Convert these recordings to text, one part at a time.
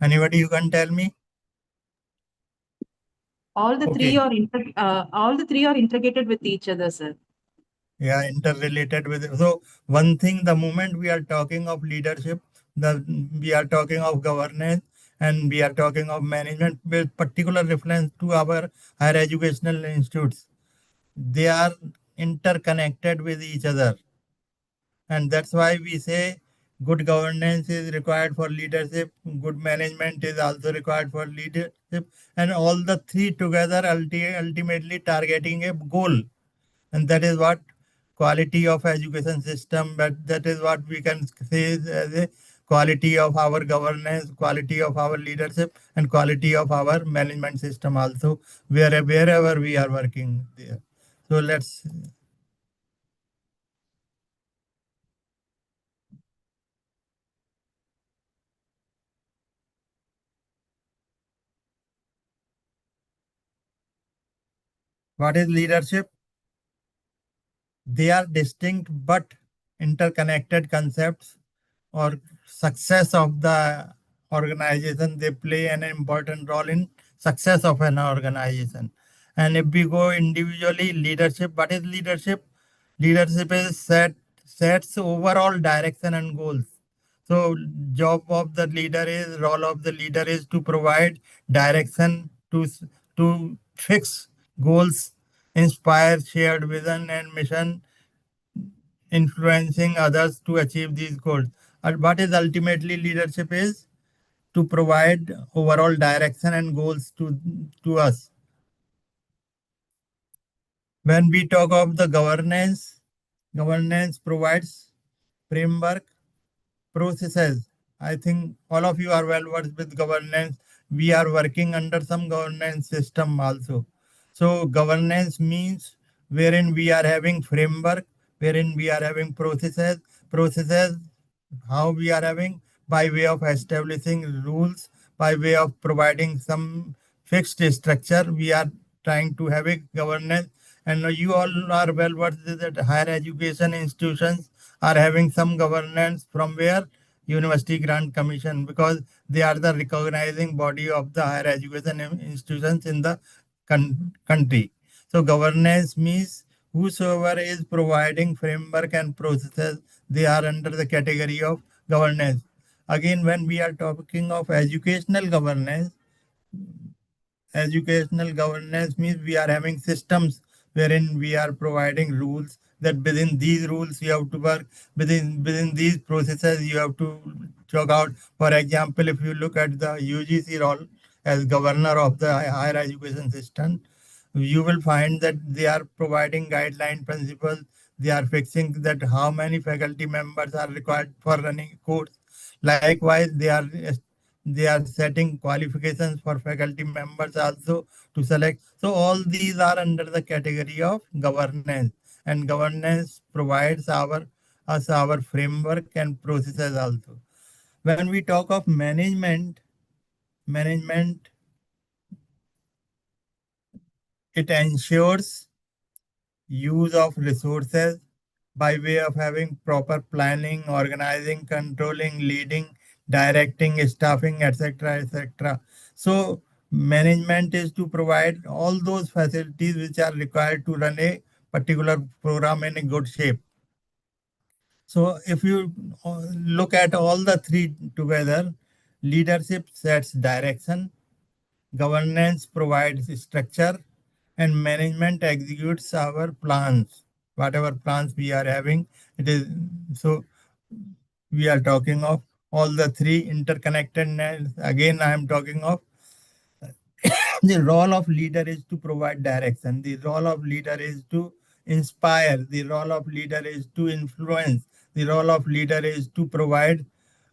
Anybody you can tell me? All the three Okay. are integrated with each other, sir. Yeah, interrelated with it. So one thing, the moment we are talking of leadership, we are talking of governance, and we are talking of management with particular reference to our higher educational institutes. They are interconnected with each other. And that's why we say good governance is required for leadership, good management is also required for leadership, and all the three together ultimately targeting a goal. And that is what quality of education system, but that is what we can say is as a quality of our governance, quality of our leadership, and quality of our management system also, wherever we are working there. So let's, what is leadership? They are distinct but interconnected concepts or success of the organization. They play an important role in success of an organization. And if we go individually, leadership, what is leadership? Leadership is sets overall direction and goals. So job of the leader is, role of the leader is to provide direction, to fix goals, inspire shared vision and mission, influencing others to achieve these goals. And what is ultimately leadership is to provide overall direction and goals to us. When we talk of the governance, governance provides framework, processes. I think all of you are well versed with governance. We are working under some governance system also. So governance means wherein we are having framework, wherein we are having processes, how we are having by way of establishing rules, by way of providing some fixed structure. We are trying to have a governance, and you all are well versed that higher education institutions are having some governance from where University Grant Commission, because they are the recognizing body of the higher education institutions in the country. So governance means whosoever is providing framework and processes, they are under the category of governance. Again, when we are talking of educational governance means we are having systems wherein we are providing rules, that within these rules you have to work, within these processes you have to chalk out. For example, if you look at the UGC role as governor of the higher education system, you will find that they are providing guideline principles. They are fixing that how many faculty members are required for running course. Likewise, they are setting qualifications for faculty members also to select. So all these are under the category of governance, and governance provides us our framework and processes also. When we talk of management, it ensures use of resources by way of having proper planning, organizing, controlling, leading, directing, staffing, etc., etc. So management is to provide all those facilities which are required to run a particular program in a good shape. So if you look at all the three together, leadership sets direction, governance provides structure, and management executes our plans. Whatever plans we are having, it is so we are talking of all the three interconnectedness. Again, I am talking of the role of leader is to provide direction. The role of leader is to inspire. The role of leader is to influence. The role of leader is to provide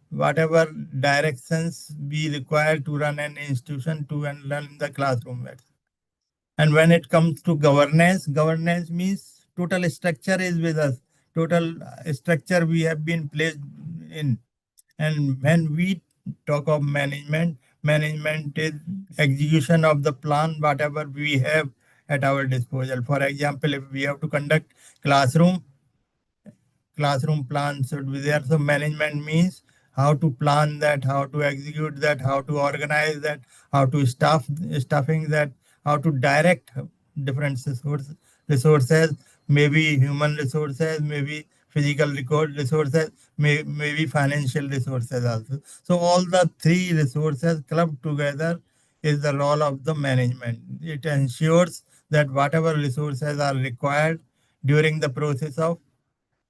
whatever directions we require to run an institution to and learn the classroom. And when it comes to governance, governance means total structure is with us. Total structure we have been placed in. And when we talk of management, management is execution of the plan, whatever we have at our disposal. For example, if we have to conduct classroom, classroom plan should be there. So management means how to plan that, how to execute that, how to organize that, how to staffing that, how to direct different resources, maybe human resources, maybe physical record resources, maybe financial resources also. So all the three resources clubbed together is the role of the management. It ensures that whatever resources are required during the process of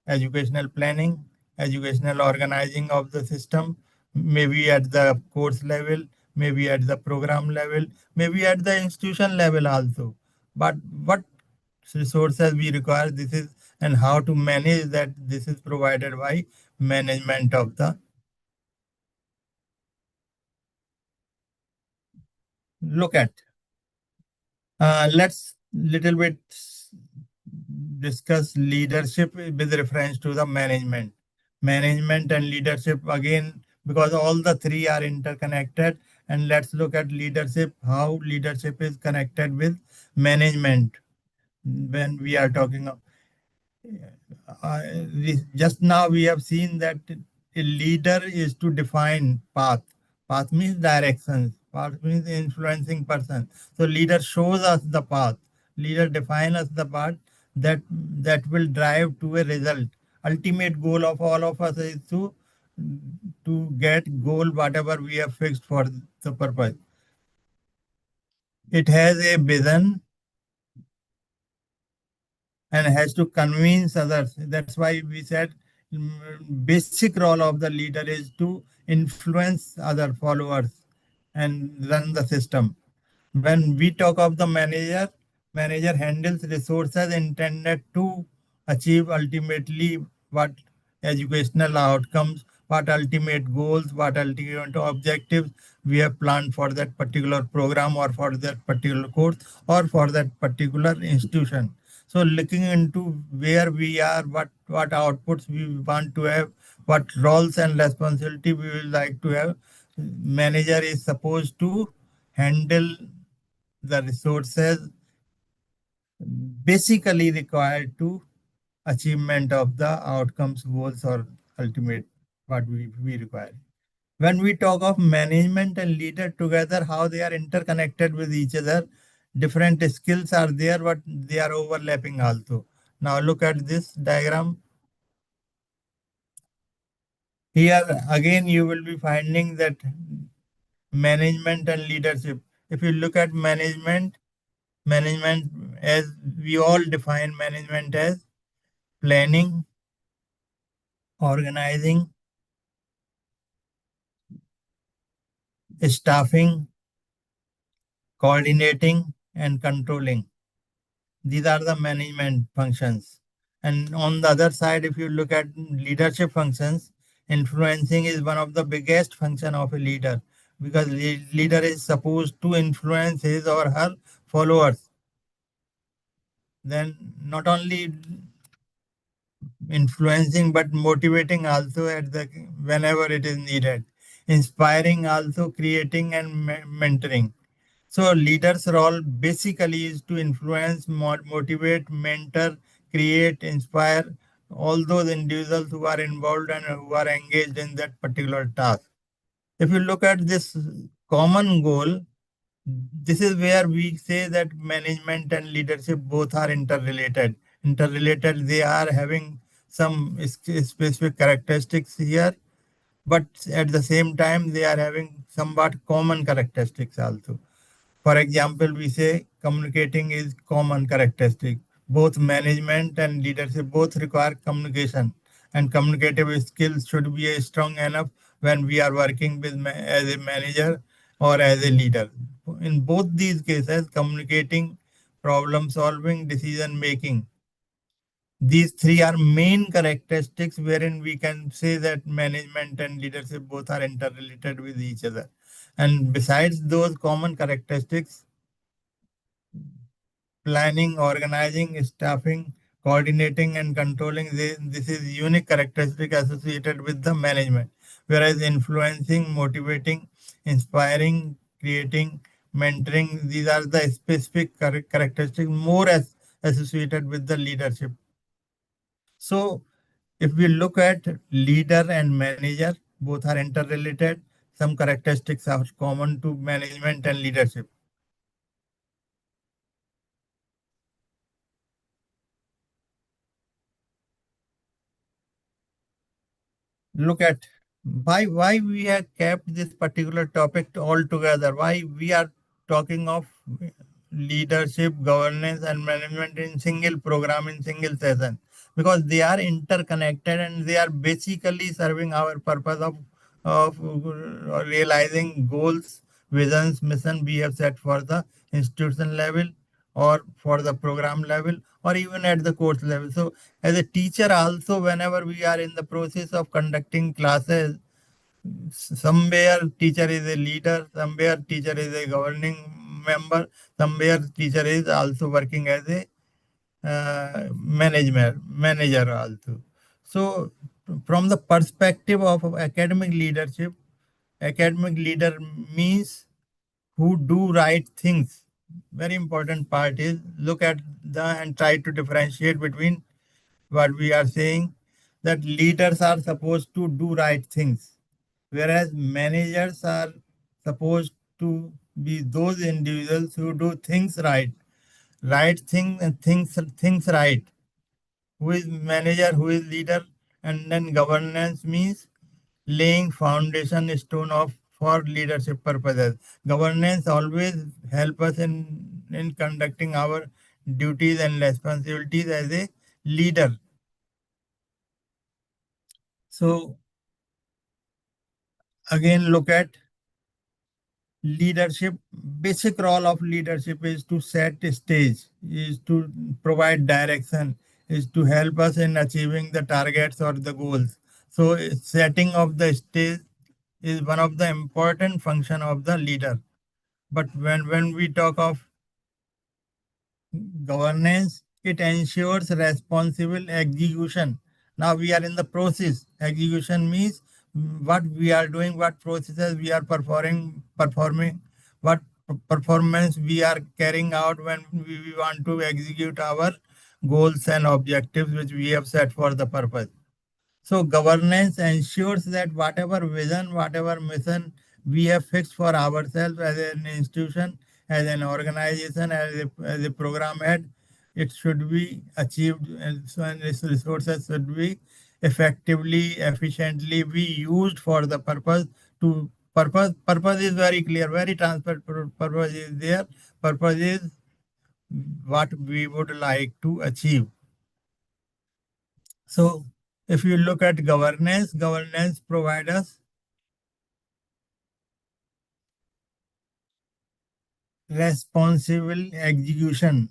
educational planning, educational organizing of the system, maybe at the course level, maybe at the program level, maybe at the institution level also. But what resources we require, this is, and how to manage that, this is provided by management of the. Look at, let's little bit discuss leadership with reference to the management. Management and leadership again, because all the three are interconnected. And let's look at leadership, how leadership is connected with management when we are talking of. uh, just now we have seen that a leader is to define path. Path means directions. Path means influencing person. So leader shows us the path. Leader defines us the path that will drive to a result. Ultimate goal of all of us is to get goal whatever we have fixed for the purpose. It has a vision and has to convince others. That's why we said basic role of the leader is to influence other followers and run the system. When we talk of the manager, manager handles resources intended to achieve ultimately what educational outcomes, what ultimate goals, what ultimate objectives we have planned for that particular program or for that particular course or for that particular institution. So looking into where we are, what outputs we want to have, what roles and responsibility we would like to have, manager is supposed to handle the resources basically required to achievement of the outcomes, goals, or ultimate what we require. When we talk of management and leader together, how they are interconnected with each other, different skills are there, but they are overlapping also. Now look at this diagram. Here again, you will be finding that management and leadership. If you look at management as we all define management as planning, organizing, staffing, coordinating, and controlling. These are the management functions. And on the other side, if you look at leadership functions, influencing is one of the biggest function of a leader, because leader is supposed to influence his or her followers. Then not only influencing but motivating also at the whenever it is needed, inspiring also, creating and mentoring. So leader's role basically is to influence, motivate, mentor, create, inspire all those individuals who are involved and who are engaged in that particular task. If you look at this common goal, this is where we say that management and leadership both are interrelated. Interrelated, they are having some specific characteristics here, but at the same time, they are having somewhat common characteristics also. For example, we say communicating is common characteristic. Both management and leadership both require communication, and communicative skills should be strong enough when we are working with as a manager or as a leader. In both these cases, communicating, problem solving, decision making, these three are main characteristics wherein we can say that management and leadership both are interrelated with each other. And besides those common characteristics, planning, organizing, staffing, coordinating, and controlling, this is unique characteristic associated with the management. Whereas influencing, motivating, inspiring, creating, mentoring, these are the specific characteristics more as associated with the leadership. So if we look at leader and manager, Both are interrelated. Some characteristics are common to management and leadership. Look at why we have kept this particular topic all together. Why we are talking of leadership, governance, and management in single program in single session, because they are interconnected and they are basically serving our purpose of realizing goals, visions, mission we have set for the institution level or for the program level or even at the course level. So as a teacher also, whenever we are in the process of conducting classes, somewhere teacher is a leader, somewhere teacher is a governing member, somewhere teacher is also working as a manager also. So from the perspective of academic leadership, academic leader means who do right things. Very important part is look at the and try to differentiate between what we are saying, that leaders are supposed to do right things, whereas managers are supposed to be those individuals who do things right, right thing and things right. Who is manager, who is leader, and then governance means laying foundation stone of for leadership purposes. Governance always help us in conducting our duties and responsibilities as a leader. So again, look at leadership. Basic role of leadership is to set stage, is to provide direction, is to help us in achieving the targets or the goals. So setting of the stage is one of the important function of the leader. But when we talk of governance, it ensures responsible execution. Now we are in the process. Execution means what we are doing, what processes we are performing, what performance we are carrying out when we want to execute our goals and objectives which we have set for the purpose. So governance ensures that whatever vision, whatever mission we have fixed for ourselves as an institution, as an organization, as a program head, it should be achieved, and so and its resources should be effectively, efficiently be used for the purpose to purpose is very clear, very transparent. Purpose is there. Purpose is what we would like to achieve. So if you look at governance, governance provides us responsible execution.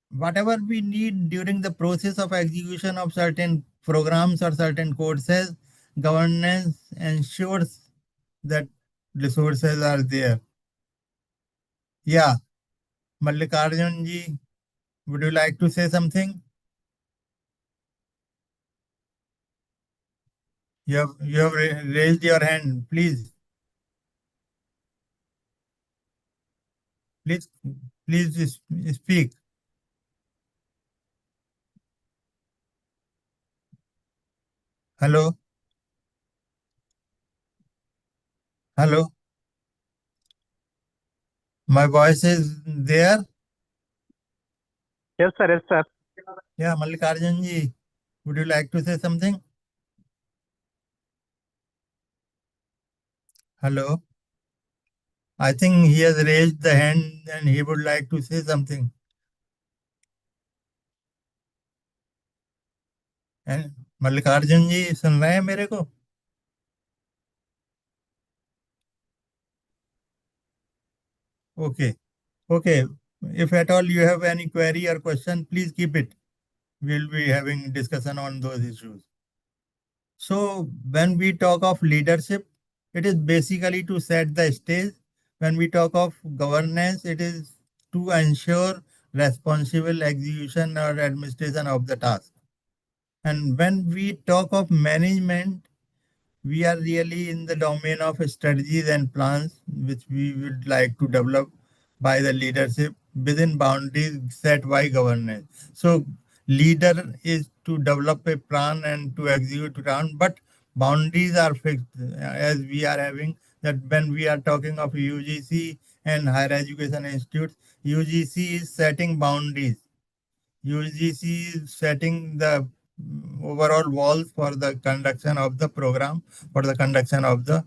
Whatever we need during the process of execution of certain programs or certain courses, governance ensures that resources are there. Yeah, Mallikarjun ji, would you like to say something? You have raised your hand. Please, please speak. Hello, hello. My voice is there. Yes, sir. Yes, sir. Yeah, Mallikarjun ji, would you like to say something? Hello. I think he has raised the hand and he would like to say something. And Mallikarjun जी सुन रहे हैं मेरे को? Okay. Okay. If at all you have any query or question, please keep it. We'll be having discussion on those issues. So when we talk of leadership, it is basically to set the stage. When we talk of governance, it is to ensure responsible execution or administration of the task. And when we talk of management, we are really in the domain of strategies and plans which we would like to develop by the leadership within boundaries set by governance. So leader is to develop a plan and to execute plan, but Boundaries are fixed as we are having that when we are talking of UGC and higher education institutes, UGC is setting boundaries. UGC is setting the overall walls for the conduction of the program, for the conduction of the,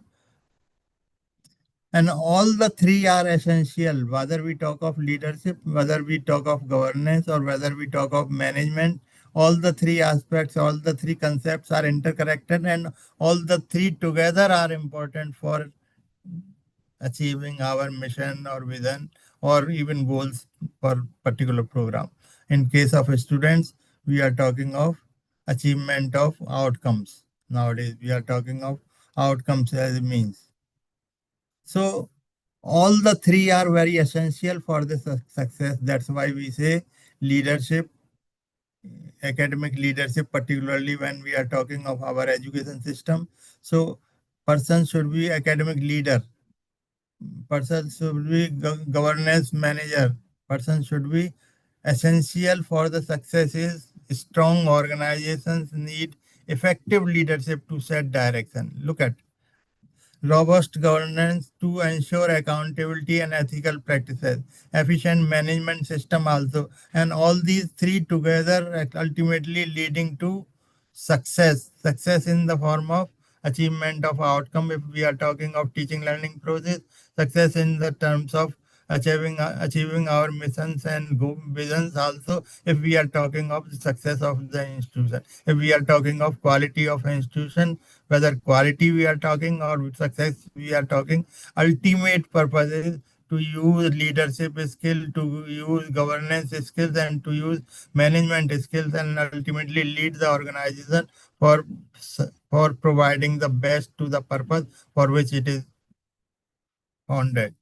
and all the three are essential, whether we talk of leadership, whether we talk of governance, or whether we talk of management. All the three aspects, all the three concepts are interconnected, and all the three together are important for achieving our mission or vision or even goals for particular program. In case of students, we are talking of achievement of outcomes. Nowadays, we are talking of outcomes as a means. So all the three are very essential for the success. That's why we say leadership, academic leadership, particularly when we are talking of our education system. So person should be academic leader, person should be governance manager, person should be essential for the success is strong organizations need effective leadership to set direction. Look at robust governance to ensure accountability and ethical practices, efficient management system also, and all these three together ultimately leading to success. Success in the form of achievement of outcome if we are talking of teaching learning process, success in the terms of achieving our missions and visions also if we are talking of the success of the institution. If we are talking of quality of institution, whether quality we are talking or success we are talking, ultimate purpose is to use leadership skill, to use governance skills, and to use management skills, and ultimately lead the organization for for providing the best to the purpose for which it is founded.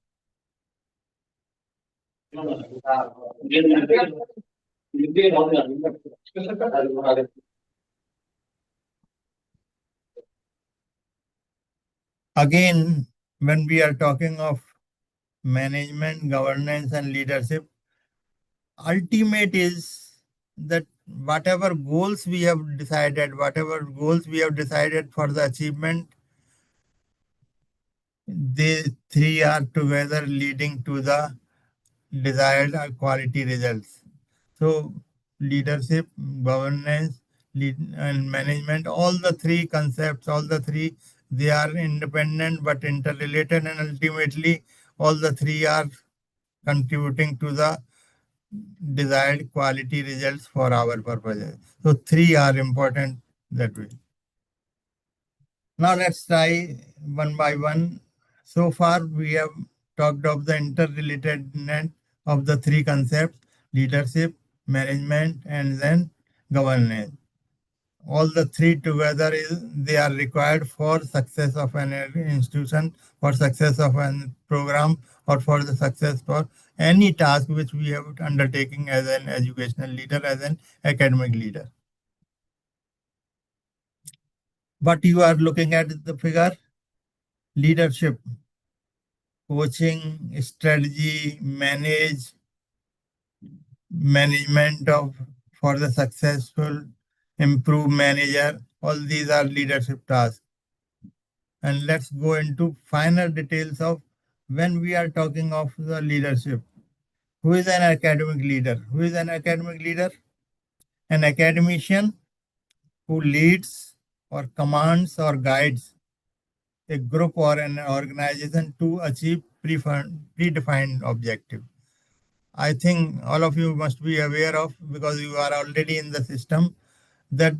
Again, when we are talking of management, governance, and leadership, ultimate is that whatever goals we have decided for the achievement, they three are together leading to the desired quality results. So, leadership, governance, and management, all the three concepts, all the three, they are independent but interrelated, and ultimately, all the three are contributing to the desired quality results for our purposes. So, three are important that way. Now, let's try one by one. So far, we have talked of the interrelatedness of the three concepts leadership, management, and then governance. All the three together is they are required for success of an institution, for success of a program, or for the success for any task which we have undertaking as an educational leader, as an academic leader. But you are looking at the figure leadership, coaching, strategy, management of for the successful improve manager. All these are leadership tasks. And let's go into finer details of when we are talking of the leadership. Who is an academic leader? Who is an academic leader? An academician who leads or commands or guides a group or an organization to achieve predefined objective. I think all of you must be aware of because you are already in the system that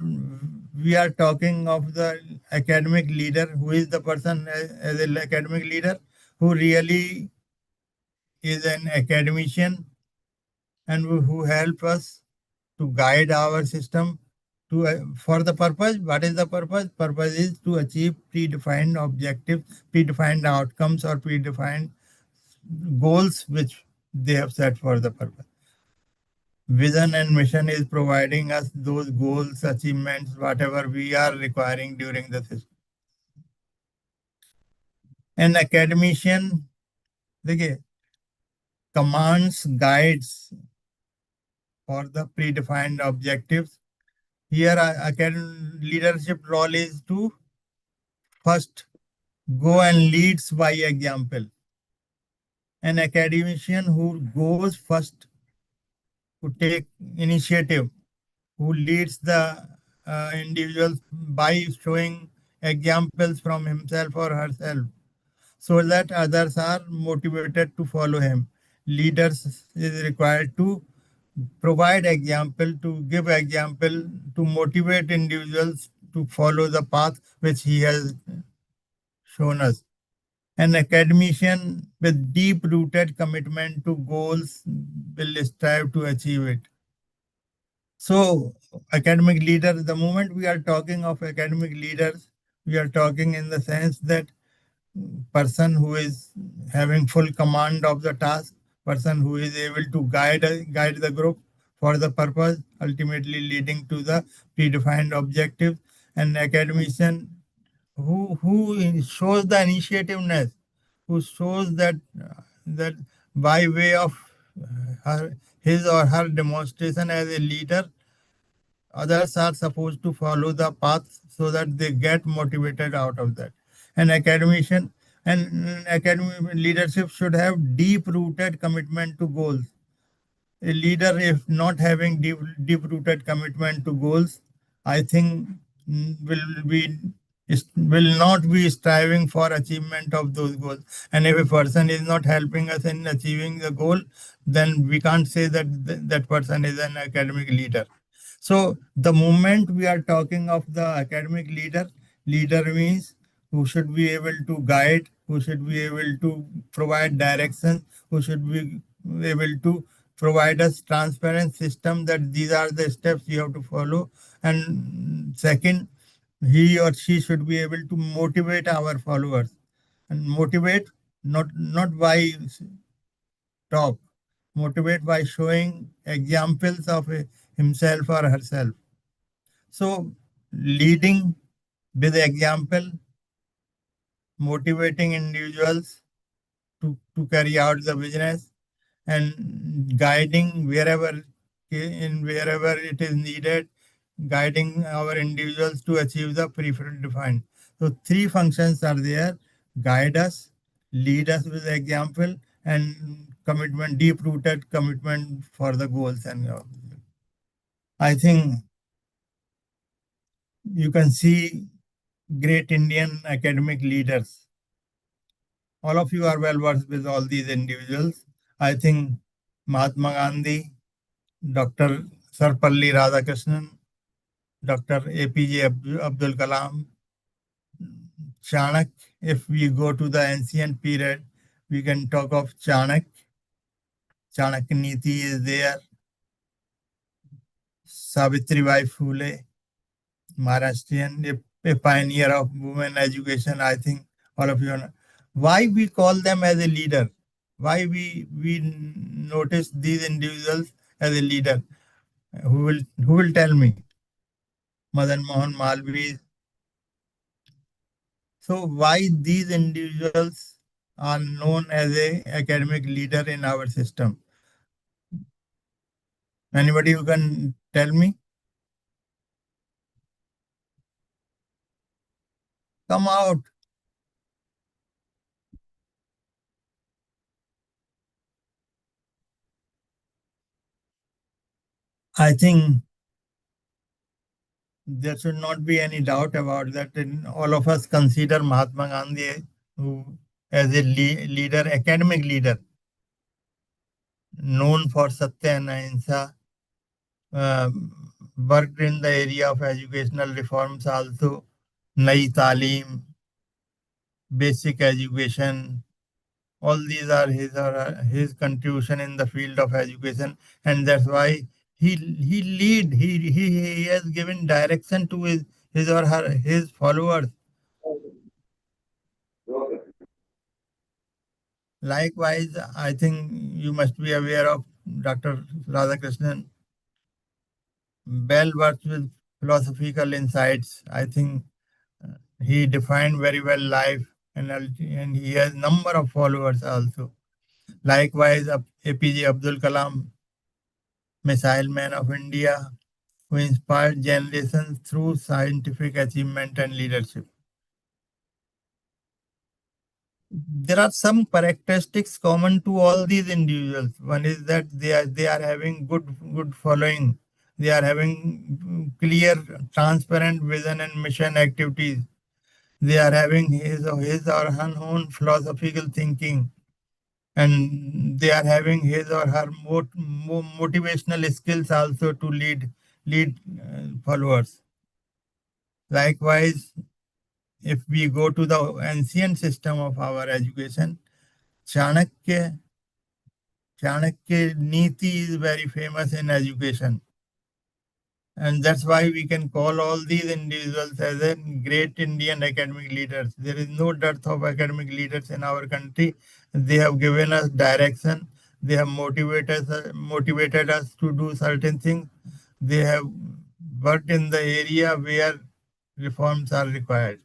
we are talking of the academic leader who is the person as an academic leader who really is an academician and who help us to guide our system to for the purpose. What is the purpose? Purpose is to achieve predefined objectives, predefined outcomes, or predefined goals which they have set for the purpose. Vision and mission is providing us those goals, achievements, whatever we are requiring during the system. An academician देखिए, commands, guides for the predefined objectives. Here, leadership role is to first go and leads by example. An academician who goes first, who take initiative, who leads the individuals by showing examples from himself or herself, so that others are motivated to follow him. Leaders is required to provide example, to give example, to motivate individuals to follow the path which he has shown us. An academician with deep rooted commitment to goals will strive to achieve it. So, academic leader, the moment we are talking of academic leaders, we are talking in the sense that person who is having full command of the task, person who is able to guide the group for the purpose, ultimately leading to the predefined objective. An academician who shows the initiativeness, who shows that by way of his or her demonstration as a leader, others are supposed to follow the path so that they get motivated out of that. An academician and academic leadership should have deep rooted commitment to goals. A leader, if not having deep rooted commitment to goals, I think will not be striving for achievement of those goals. And if a person is not helping us in achieving the goal, then we can't say that that person is an academic leader. So the moment we are talking of the academic leader, leader means who should be able to guide, who should be able to provide direction, who should be able to provide us transparent system that these are the steps you have to follow. And second, he or she should be able to motivate our followers, and motivate not by talk, motivate by showing examples of himself or herself. So leading with example, motivating individuals to carry out the business, and guiding wherever it is needed, guiding our individuals to achieve the predefined. So three functions are there: guide us, lead us with example, and commitment, deep rooted commitment for the goals. And I think you can see great Indian academic leaders. All of you are well versed with all these individuals. I think Mahatma Gandhi, Dr. Sarpalli Radhakrishnan, Dr. APJ Abdul Kalam, Chanak. If we go to the ancient period, we can talk of Chanak. Chanak Niti is there. Savitribai Phule, Maharashtrian, a pioneer of women education. I think all of you know. Why we call them as a leader? Why we notice these individuals as a leader? Who will tell me? Madan Mohan Malviya. So why these individuals are known as a academic leader in our system? Anybody who can tell me? Come out. I think there should not be any doubt about that. And all of us consider Mahatma Gandhi who, as a leader, academic leader, known for Satya and Ahimsa, uh, worked in the area of educational reforms also, Nai Talim, basic education. All these are his contribution in the field of education, and that's why he has given direction to his or her his followers. Likewise, I think you must be aware of Dr. Radhakrishnan, well versed with philosophical insights. I think he defined very well life, and he has number of followers also. Likewise, APJ Abdul Kalam, missile man of India, who inspired generations through scientific achievement and leadership. there are some characteristics common to all these individuals. One is that they are having good following. They are having clear, transparent vision and mission activities. They are having his or her own philosophical thinking, and they are having his or her motivational skills also to lead followers. Likewise, if we go to the ancient system of our education, Chanakya Chanakya Niti is very famous in education. And that's why we can call all these individuals as a great Indian academic leaders. There is no dearth of academic leaders in our country. They have given us direction. They have motivated us to do certain things. They have worked in the area where reforms are required.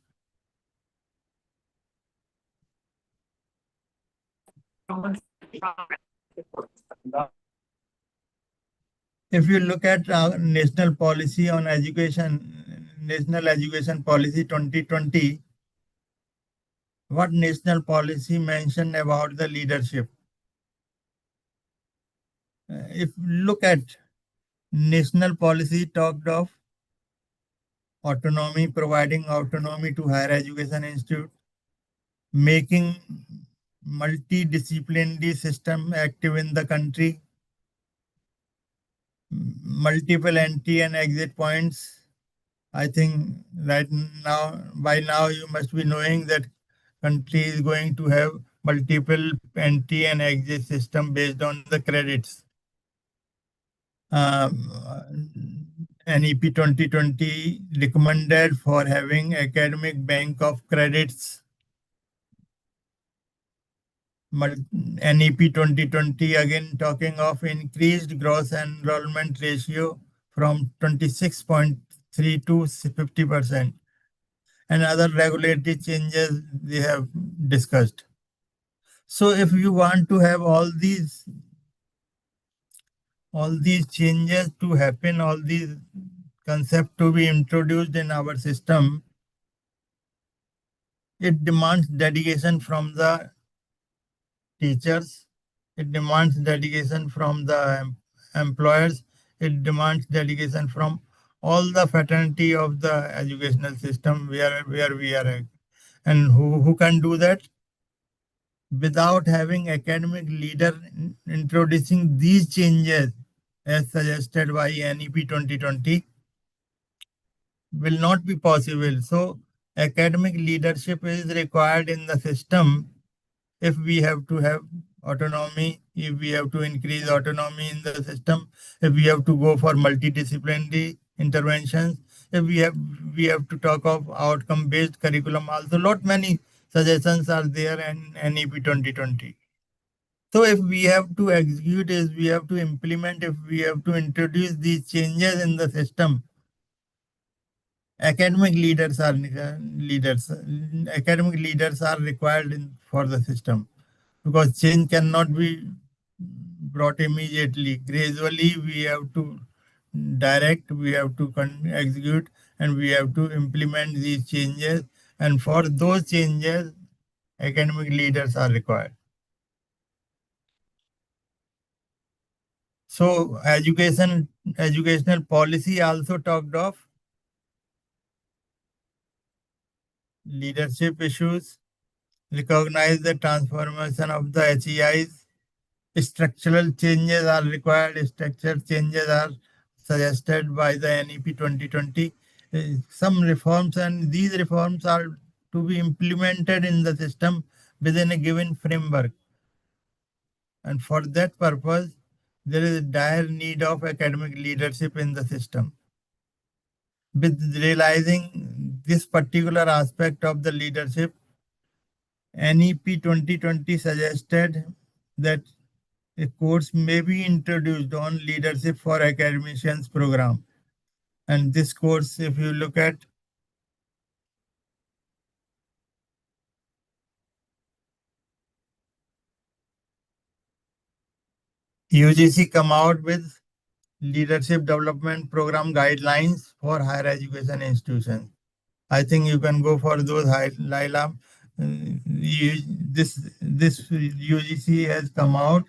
If you look at our national policy on education, National Education Policy 2020, what national policy mentioned about the leadership? If look at national policy talked of autonomy, providing autonomy to higher education institute, making multidisciplinary system active in the country, multiple entry and exit points. I think right now, by now, you must be knowing that country is going to have multiple entry and exit system based on the credits. NEP 2020 recommended for having academic bank of credits. NEP 2020 again talking of increased gross enrollment ratio from 26.3 to 50%, and other regulatory changes they have discussed. So if you want to have all these changes to happen, all these concepts to be introduced in our system, it demands dedication from the teachers, it demands dedication from the employers, it demands dedication from all the fraternity of the educational system where we are at. And who can do that? Without having academic leader introducing these changes as suggested by NEP 2020 will not be possible. So academic leadership is required in the system if we have to have autonomy, if we have to increase autonomy in the system, if we have to go for multidisciplinary interventions, if we have to talk of outcome-based curriculum also, lot many suggestions are there in NEP 2020. So if we have to execute, if we have to implement, if we have to introduce these changes in the system, academic leaders are leaders. Academic leaders are required for the system, because change cannot be brought immediately. Gradually, we have to direct, we have to execute, and we have to implement these changes. And for those changes, academic leaders are required. So, educational policy also talked of leadership issues, recognize the transformation of the HEIs. Structural changes are required. Structural changes are suggested by the NEP 2020. Some reforms, and these reforms are to be implemented in the system within a given framework. And for that purpose, there is a dire need of academic leadership in the system. With realizing this particular aspect of the leadership, NEP 2020 suggested that a course may be introduced on leadership for academicians program. And this course, if you look at UGC come out with leadership development program guidelines for higher education institutions. I think you can go for those this UGC has come out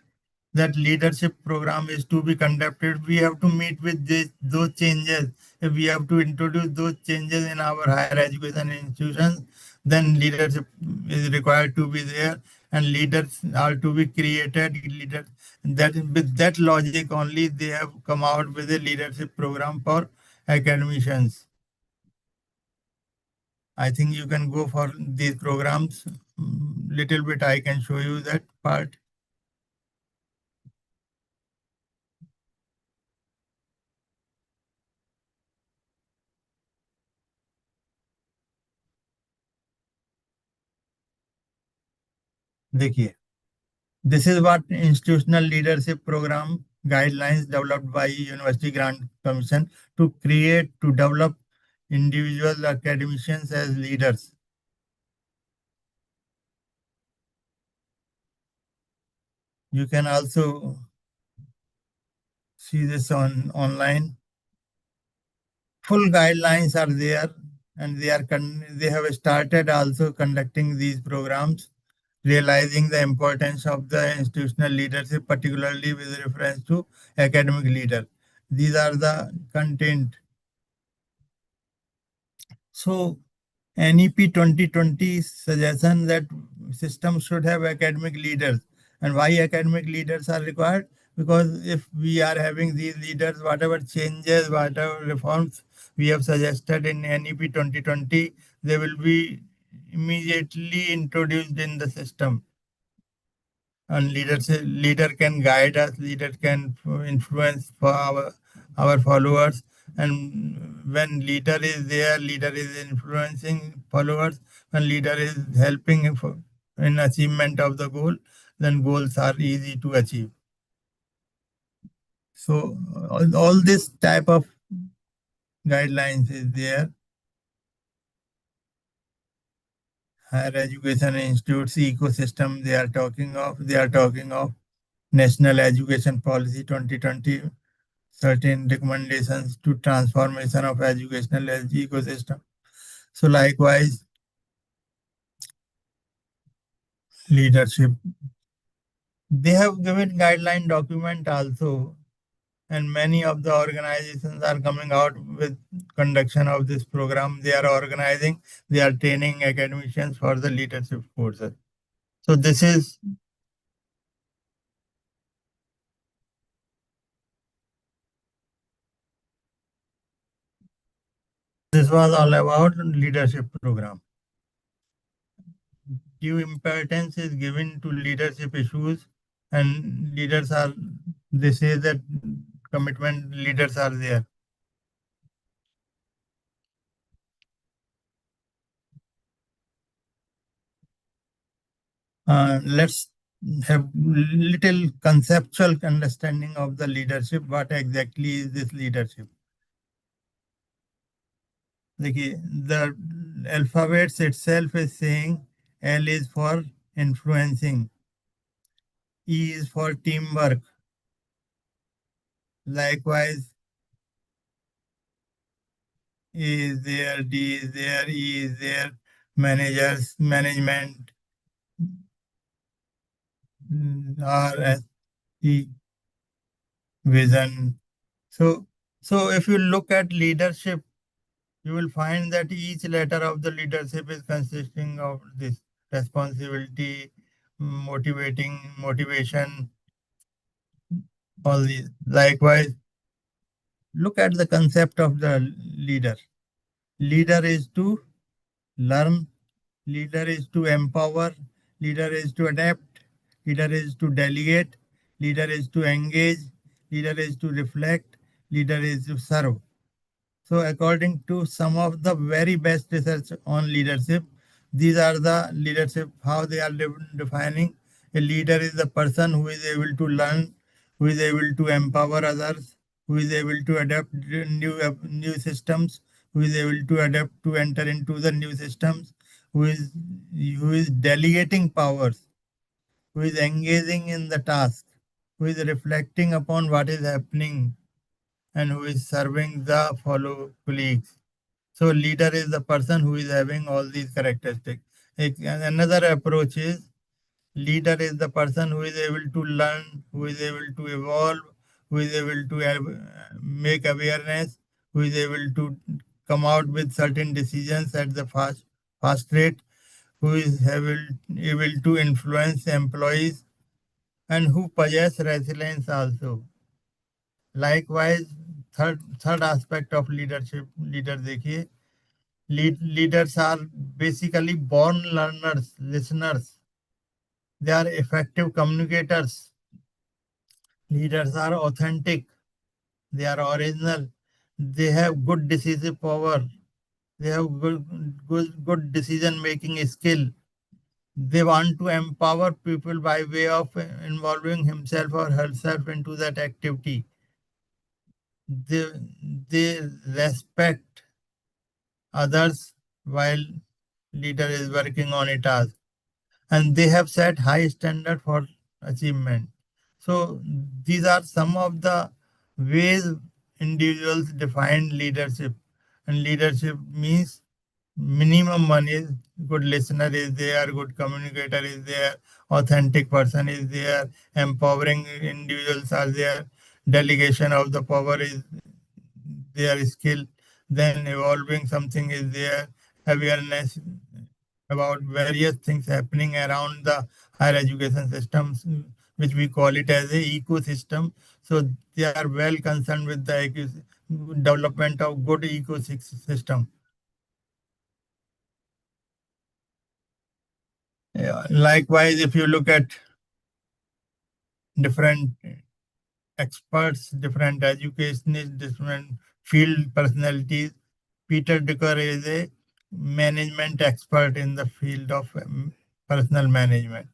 that leadership program is to be conducted. We have to meet with those changes. If we have to introduce those changes in our higher education institutions, then leadership is required to be there, and leaders are to be created. Leaders that with that logic only they have come out with a leadership program for academicians. I think you can go for these programs. Little bit I can show you that part. देखिए, this is what institutional leadership program guidelines developed by University Grant Commission to develop individual academicians as leaders. You can also see this online. Full guidelines are there, and they have started also conducting these programs, realizing the importance of the institutional leadership, particularly with reference to academic leader. These are the content. So NEP 2020 suggestion that system should have academic leaders. And why academic leaders are required? Because if we are having these leaders, whatever changes, whatever reforms we have suggested in NEP 2020, they will be immediately introduced in the system. And leader can guide us, leader can influence for our followers. And when leader is there, leader is influencing followers. When leader is helping in achievement of the goal, then goals are easy to achieve. So all this type of guidelines is there. Higher education institutes ecosystem they are talking of National Education Policy 2020, certain recommendations to transformation of educational ecosystem. So likewise, leadership. They have given guideline document also, and many of the organizations are coming out with conduction of this program. They are organizing, they are training academicians for the leadership courses. So this was all about leadership program. Due importance is given to leadership issues, and leaders are, they say that commitment leaders are there. Let's have little conceptual understanding of the leadership. What exactly is this leadership? The alphabets itself is saying L is for influencing, E is for teamwork. Likewise, A is there, D is there, E is there, managers, management, R, S, E, vision. So, so if you look at leadership, you will find that each letter of the leadership is consisting of this responsibility, motivation, all these. Likewise, look at the concept of the leader. Leader is to learn, leader is to empower, leader is to adapt, leader is to delegate, leader is to engage, leader is to reflect, leader is to serve. So according to some of the very best research on leadership, these are the leadership, how they are defining. A leader is the person who is able to learn, who is able to empower others, who is able to adapt new systems, who is able to adapt to enter into the new systems, who is delegating powers, who is engaging in the task, who is reflecting upon what is happening, and who is serving the fellow colleagues. So leader is the person who is having all these characteristics. Another approach is leader is the person who is able to learn, who is able to evolve, who is able to make awareness, who is able to come out with certain decisions at the fast rate, who is able to influence employees, and who possess resilience also. Likewise, third aspect of leadership, leader देखिए, leaders are basically born learners, listeners. They are effective communicators. Leaders are authentic. They are original. They have good decisive power. They have good decision making skill. They want to empower people by way of involving himself or herself into that activity. They, they respect others while leader is working on a task, and they have set high standard for achievement. So these are some of the ways individuals define leadership. And leadership means minimum one is good listener is there, good communicator is there, authentic person is there, empowering individuals are there, delegation of the power is their skill, then evolving something is there, awareness about various things happening around the higher education systems, which we call it as a ecosystem. So they are well concerned with the development of good ecosystem. Yeah. Likewise, if you look at different experts, different educationists, different field personalities, Peter Drucker is a management expert in the field of personal management.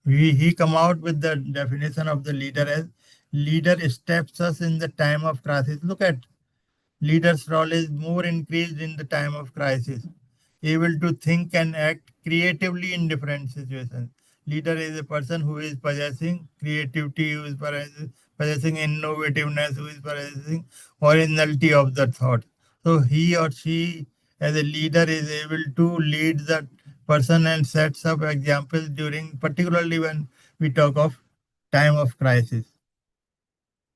He come out with the definition of the leader as leader steps us in the time of crisis. Look at leader's role is more increased in the time of crisis, able to think and act creatively in different situations. Leader is a person who is possessing creativity, who is possessing innovativeness, who is possessing originality of the thought. So he or she, as a leader, is able to lead that person and sets up examples during, particularly when we talk of time of crisis.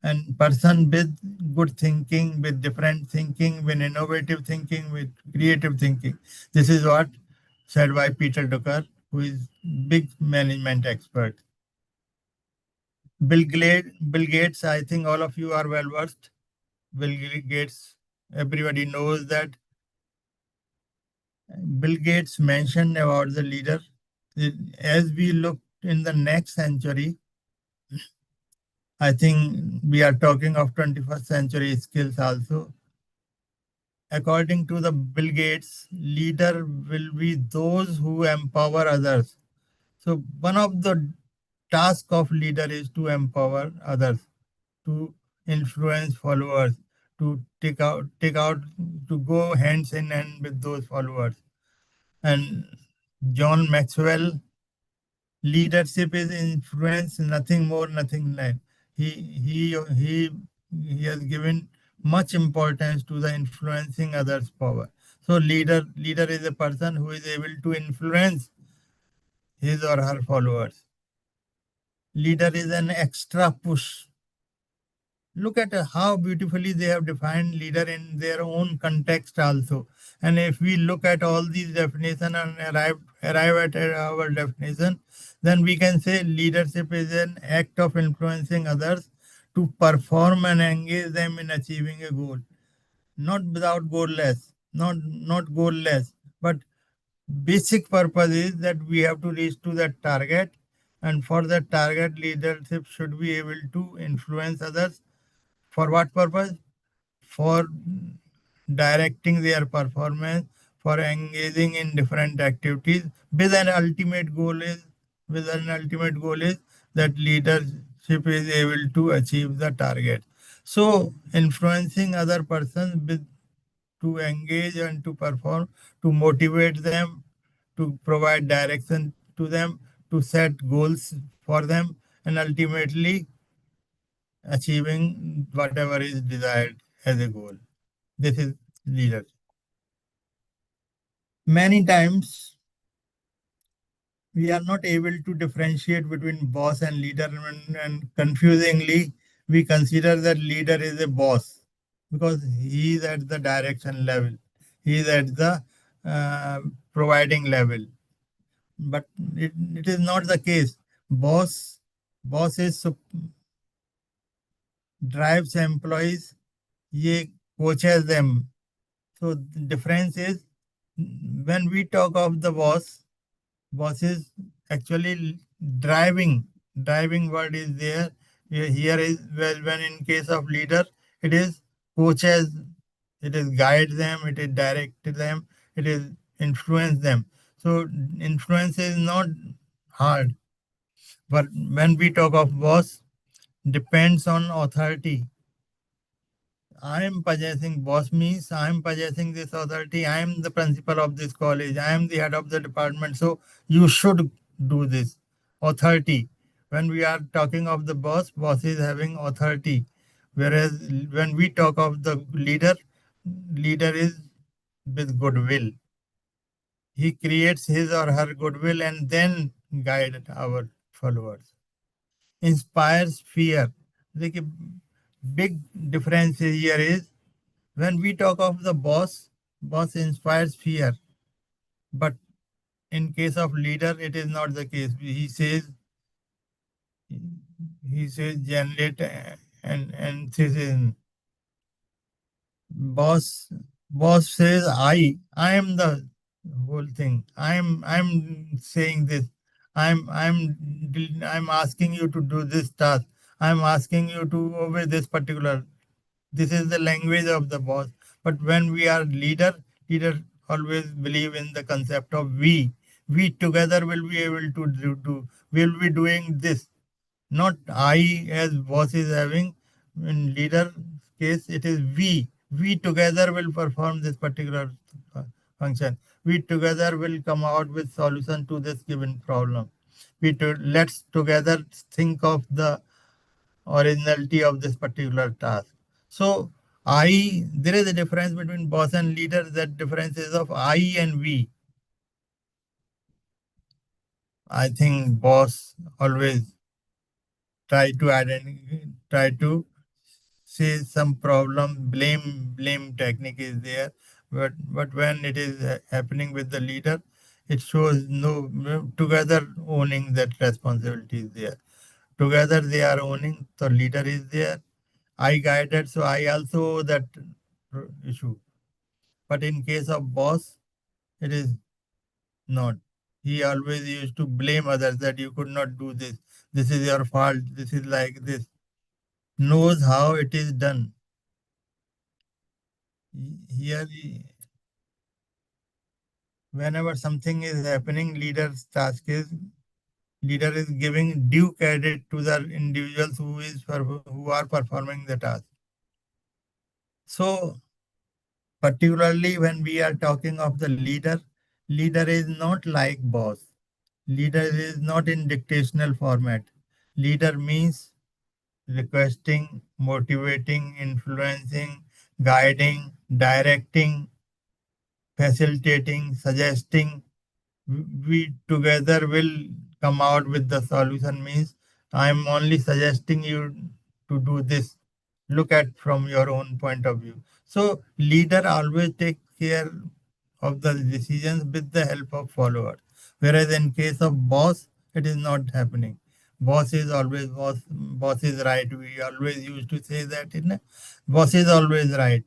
And person with good thinking, with different thinking, with innovative thinking, with creative thinking. This is what said by Peter Drucker, who is big management expert. Bill Gates, I think all of you are well versed. Bill Gates, everybody knows that. Bill Gates mentioned about the leader. As we look in the next century, I think we are talking of 21st century skills also. According to the Bill Gates, leader will be those who empower others. So one of the task of leader is to empower others, to influence followers, to take out, to go hands in hand with those followers. And John Maxwell, leadership is influence, nothing more, nothing less. He he has given much importance to the influencing others' power. So leader is a person who is able to influence his or her followers. Leader is an extra push. Look at how beautifully they have defined leader in their own context also. And if we look at all these definitions and arrive at our definition, then we can say leadership is an act of influencing others to perform and engage them in achieving a goal. Not without goalless, not goalless, but basic purpose is that we have to reach to that target, and for that target, leadership should be able to influence others. For what purpose? For directing their performance, for engaging in different activities with an ultimate goal is that leadership is able to achieve the target. So influencing other persons to engage and to perform, to motivate them, to provide direction to them, to set goals for them, and ultimately achieving whatever is desired as a goal. This is leadership. Many times we are not able to differentiate between boss and leader, and confusingly we consider that leader is a boss because he is at the direction level, he is at the uh, providing level, but it is not the case. Boss is drives employees, ye coaches them. So the difference is, when we talk of the boss is actually driving. Driving word is there. Here is, well, when in case of leader, it is coaches, it is guide them, it is direct them, it is influence them. So influence is not hard. But when we talk of boss, depends on authority. I am possessing, boss means I am possessing this authority. I am the principal of this college. I am the head of the department. So you should do this. Authority. When we are talking of the boss is having authority. Whereas when we talk of the leader, leader is with goodwill. He creates his or her goodwill and then guide our followers. Inspires fear. The big difference here is, when we talk of the boss inspires fear. But in case of leader, it is not the case. He says generate and this is boss. Boss says I am the whole thing. I'm saying this. I'm asking you to do this task. I'm asking you to obey this particular. This is the language of the boss. But when we are leader always believe in the concept of we. We together will be able to will be doing this. Not I as boss is having. In leader case, it is we. We together will perform this particular function. We together will come out with solution to this given problem. Let's together think of the originality of this particular task. So there is a difference between boss and leader. That difference is of I and we. I think boss always try to say some problem, blame technique is there. But when it is happening with the leader, it shows no together owning that responsibility is there. Together they are owning, so leader is there. I guided, so I also owe that issue. But in case of boss, it is not. He always used to blame others that you could not do this. This is your fault. This is like this. Knows how it is done. Here, whenever something is happening, leader is giving due credit to the individuals who are performing the task. So particularly when we are talking of the leader, leader is not like boss. Leader is not in dictational format. Leader means requesting, motivating, influencing, guiding, directing, facilitating, suggesting. We together will come out with the solution, means I'm only suggesting you to do this. Look at from your own point of view. So leader always take care of the decisions with the help of followers. Whereas in case of boss, it is not happening. Boss is always boss. Boss is right. We always used to say that. Boss is always right.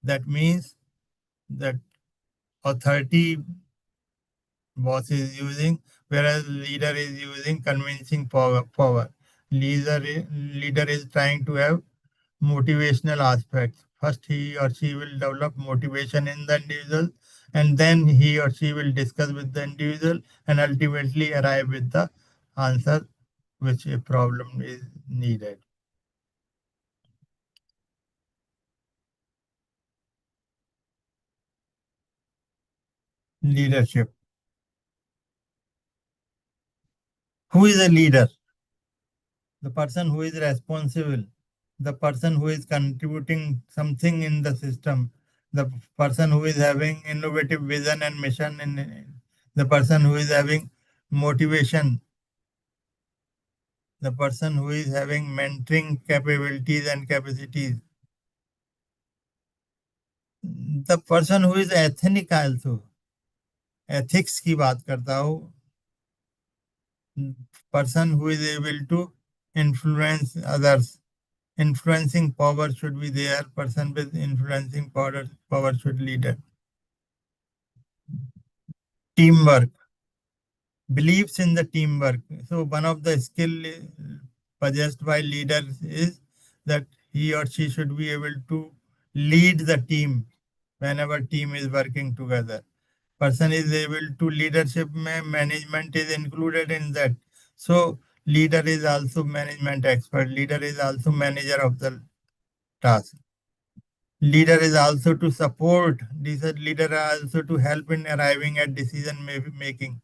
That means that authority boss is using, whereas leader is using convincing power. Leader is trying to have motivational aspects. First, he or she will develop motivation in the individual, and then he or she will discuss with the individual and ultimately arrive with the answer which a problem is needed. Leadership. Who is a leader? The person who is responsible, the person who is contributing something in the system, the person who is having innovative vision and mission, and the person who is having motivation, the person who is having mentoring capabilities and capacities, the person who is ethnic also, ethics की बात करता हूँ, person who is able to influence others. Influencing power should be there. Person with influencing power should lead it. Teamwork, believes in the teamwork. So one of the skill possessed by leaders is that he or she should be able to lead the team whenever team is working together. Person is able to leadership, management is included in that. So leader is also management expert. Leader is also manager of the task. Leader is also to support. These are leader are also to help in arriving at decision making.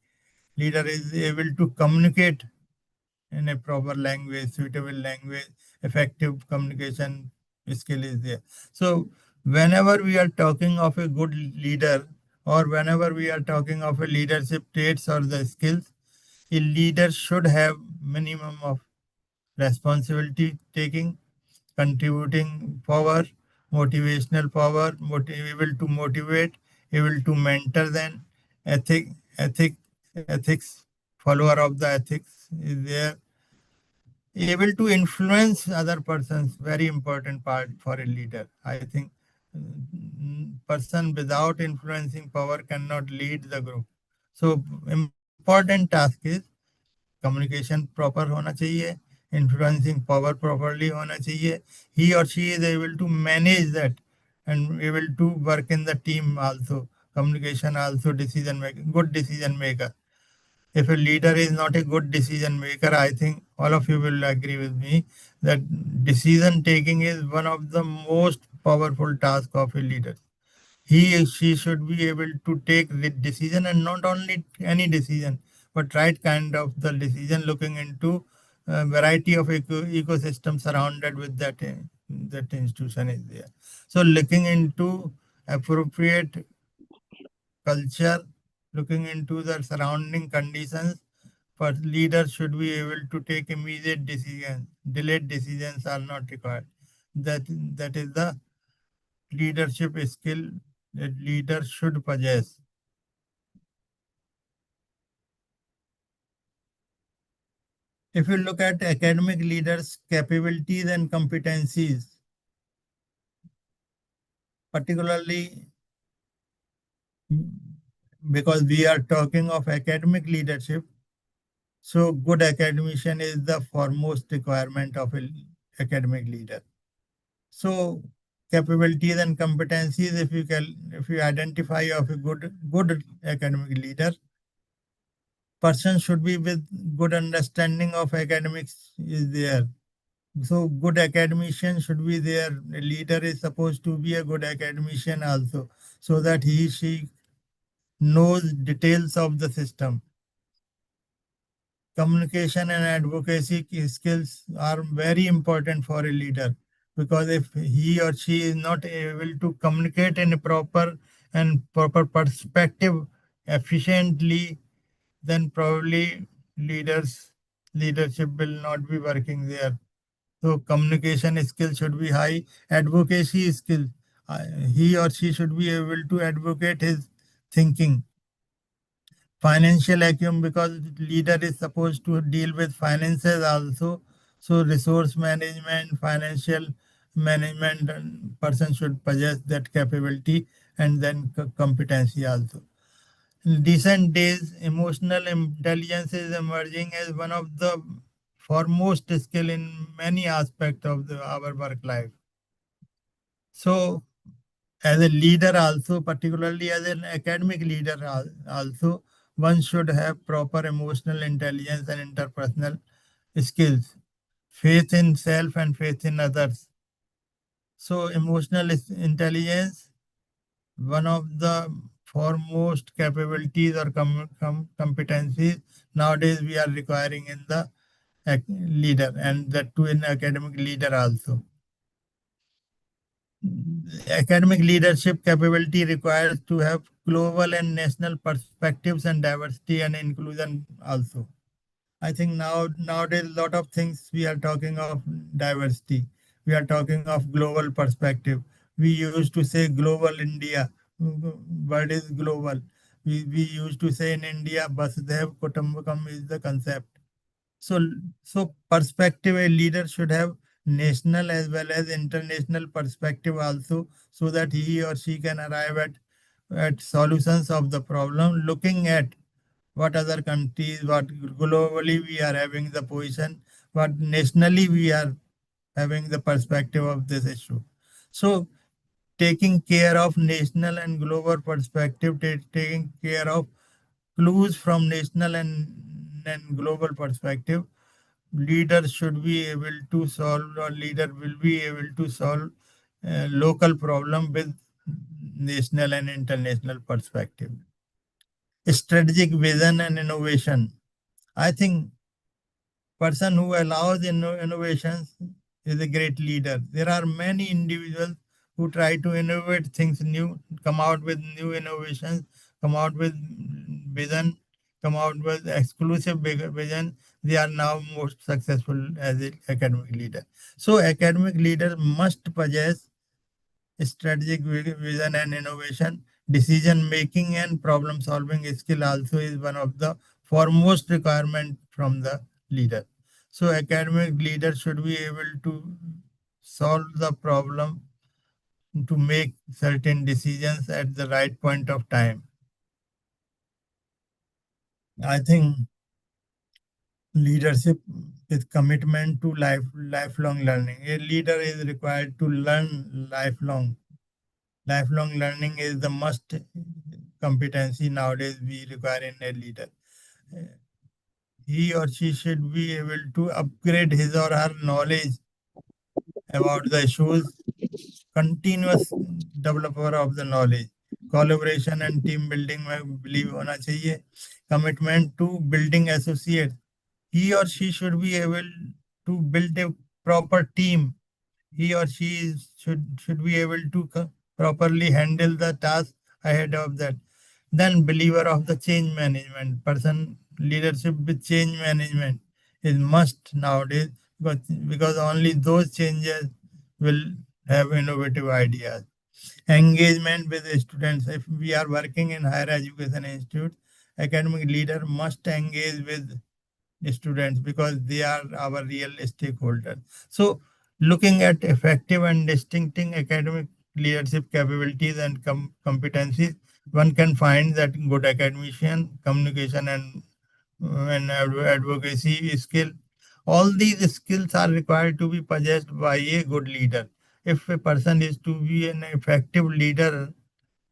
Leader is able to communicate in a proper language, suitable language, effective communication skill is there. So whenever we are talking of a good leader, or whenever we are talking of a leadership traits or the skills, a leader should have minimum of responsibility taking, contributing power, motivational power, able to motivate, able to mentor, then ethic, ethics, follower of the ethics is there, able to influence other persons, very important part for a leader. I think person without influencing power cannot lead the group. So important task is communication proper होना चाहिए, influencing power properly होना चाहिए. He or she is able to manage that and able to work in the team also. Communication also, decision making, good decision maker. If a leader is not a good decision maker, I think all of you will agree with me that decision taking is one of the most powerful tasks of a leader. He or she should be able to take the decision, and not only any decision, but right kind of the decision, looking into a variety of ecosystem surrounded with that institution is there. So looking into appropriate culture, looking into the surrounding conditions, for leaders should be able to take immediate decisions. Delayed decisions are not required. That is the leadership skill that leaders should possess. If you look at academic leaders' capabilities and competencies, particularly because we are talking of academic leadership, so good academician is the foremost requirement of an academic leader. So capabilities and competencies, if you identify of a good academic leader, person should be with good understanding of academics is there. So good academician should be there. A leader is supposed to be a good academician also, so that she knows details of the system. Communication and advocacy skills are very important for a leader, because if he or she is not able to communicate in a proper perspective efficiently, then probably leadership will not be working there. So communication skill should be high. Advocacy skill, he or she should be able to advocate his thinking. Financial acumen, because leader is supposed to deal with finances also. So resource management, financial management, person should possess that capability, and then competency also. In recent days, emotional intelligence is emerging as one of the foremost skill in many aspects of our work life. So as a leader also, particularly as an academic leader also, one should have proper emotional intelligence and interpersonal skills, faith in self and faith in others. So emotional intelligence, one of the foremost capabilities or competencies nowadays we are requiring in the leader, and that too in academic leader also. Academic leadership capability requires to have global and national perspectives and diversity and inclusion also. I think nowadays a lot of things we are talking of diversity. We are talking of global perspective. We used to say global India. What is global? We used to say in India, Vasudhaiv Kutumbakam is the concept. So, so perspective, a leader should have national as well as international perspective also, so that he or she can arrive at solutions of the problem, looking at what other countries, what globally we are having the position, what nationally we are having the perspective of this issue. So taking care of national and global perspective, taking care of clues from national and global perspective, leader should be able to solve, or leader will be able to solve local problem with national and international perspective. Strategic vision and innovation. I think person who allows innovations is a great leader. There are many individuals who try to innovate things new, come out with new innovations, come out with vision, come out with exclusive vision. They are now most successful as an academic leader. So academic leader must possess strategic vision and innovation. Decision making and problem solving skill also is one of the foremost requirement from the leader. So academic leader should be able to solve the problem, to make certain decisions at the right point of time. I think leadership is commitment to lifelong learning. A leader is required to learn lifelong. Lifelong learning is the must competency nowadays we require in a leader. He or she should be able to upgrade his or her knowledge about the issues, continuous developer of the knowledge. Collaboration and team building में believe होना चाहिए. Commitment to building associates. He or she should be able to build a proper team. He or she should be able to properly handle the task ahead of that. Then believer of the change management. Person leadership with change management is must nowadays, because only those changes will have innovative ideas. Engagement with the students. If we are working in higher education institutes, academic leader must engage with students because they are our real stakeholders. So, looking at effective and distinctive academic leadership capabilities and competencies, one can find that good academician, communication, and advocacy skill. All these skills are required to be possessed by a good leader. If a person is to be an effective leader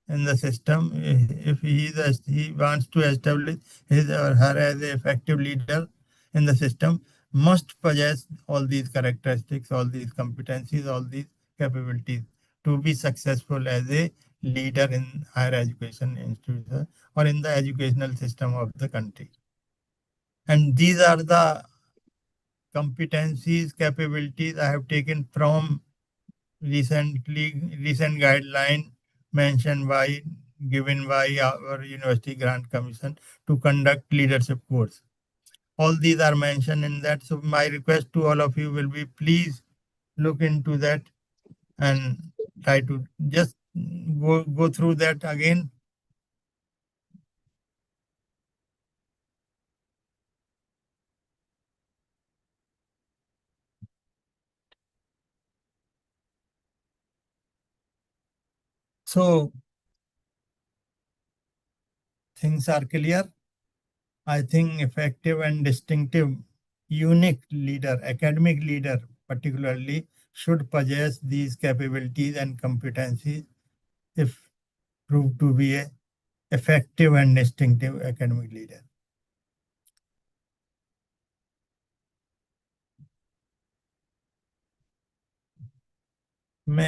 in the system, if he wants to establish his or her as an effective leader in the system, must possess all these characteristics, all these competencies, all these capabilities to be successful as a leader in higher education institution or in the educational system of the country. And these are the competencies, capabilities I have taken from recent guideline mentioned by given by our university grant commission to conduct leadership course. All these are mentioned in that. So my request to all of you will be, please look into that and try to just go through that again. So things are clear. I think effective and distinctive, unique leader, academic leader particularly, should possess these capabilities and competencies if proved to be a effective and distinctive academic leader.